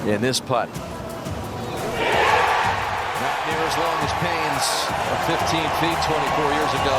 in this putt. Not near as long as Payne's 15 feet 24 years ago.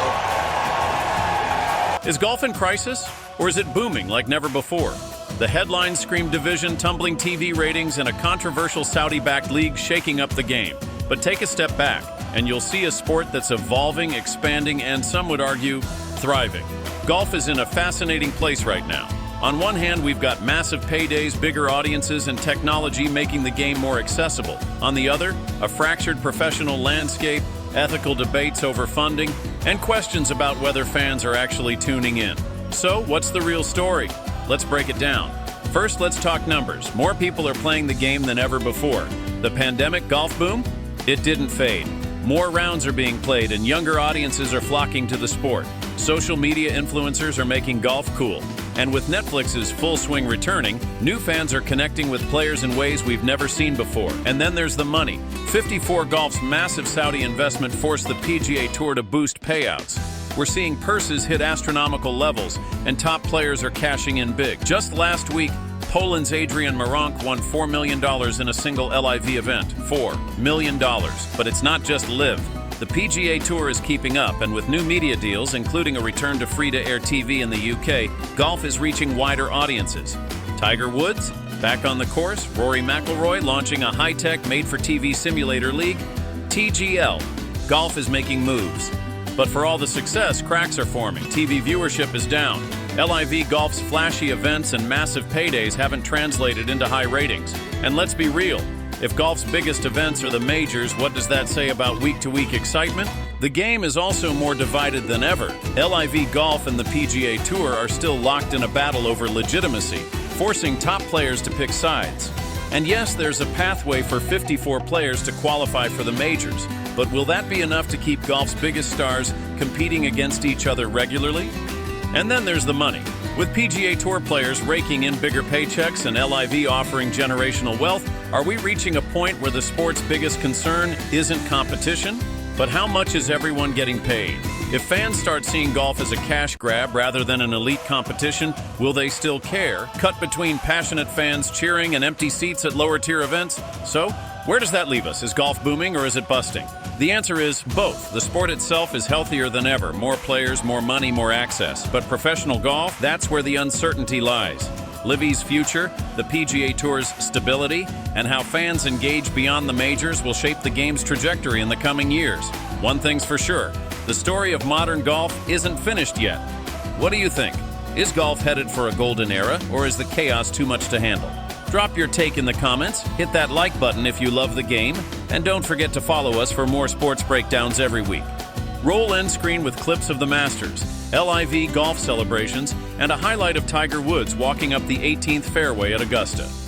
Is golf in crisis, or is it booming like never before? The headlines scream division, tumbling TV ratings, and a controversial Saudi-backed league shaking up the game. But take a step back, and you'll see a sport that's evolving, expanding, and some would argue, thriving. Golf is in a fascinating place right now. On one hand, we've got massive paydays, bigger audiences, and technology making the game more accessible. On the other, a fractured professional landscape, ethical debates over funding, and questions about whether fans are actually tuning in. So, what's the real story? Let's break it down. First, let's talk numbers. More people are playing the game than ever before. The pandemic golf boom? It didn't fade. More rounds are being played and younger audiences are flocking to the sport. Social media influencers are making golf cool. And with Netflix's full swing returning, new fans are connecting with players in ways we've never seen before. And then there's the money. 54 Golf's massive Saudi investment forced the PGA Tour to boost payouts. We're seeing purses hit astronomical levels, and top players are cashing in big. Just last week, Poland's Adrian Meronk won $4 million in a single LIV event. $4 million. But it's not just LIV. The PGA Tour is keeping up, and with new media deals, including a return to free-to-air TV in the UK, golf is reaching wider audiences. Tiger Woods, back on the course. Rory McIlroy launching a high-tech, made-for-TV simulator league. TGL. Golf is making moves. But for all the success, cracks are forming. TV viewership is down. LIV Golf's flashy events and massive paydays haven't translated into high ratings. And let's be real, if golf's biggest events are the majors, what does that say about week-to-week excitement? The game is also more divided than ever. LIV Golf and the PGA Tour are still locked in a battle over legitimacy, forcing top players to pick sides. And yes, there's a pathway for 54 players to qualify for the majors, but will that be enough to keep golf's biggest stars competing against each other regularly? And then there's the money. With PGA Tour players raking in bigger paychecks and LIV offering generational wealth, are we reaching a point where the sport's biggest concern isn't competition? But how much is everyone getting paid? If fans start seeing golf as a cash grab rather than an elite competition, will they still care? Cut between passionate fans cheering and empty seats at lower-tier events? So, where does that leave us? Is golf booming or is it busting? The answer is both. The sport itself is healthier than ever. More players, more money, more access. But professional golf, that's where the uncertainty lies. LIV's future, the PGA Tour's stability, and how fans engage beyond the majors will shape the game's trajectory in the coming years. One thing's for sure, the story of modern golf isn't finished yet. What do you think? Is golf headed for a golden era, or is the chaos too much to handle? Drop your take in the comments, hit that like button if you love the game, and don't forget to follow us for more sports breakdowns every week. Roll end screen with clips of the Masters, LIV golf celebrations, and a highlight of Tiger Woods walking up the 18th fairway at Augusta.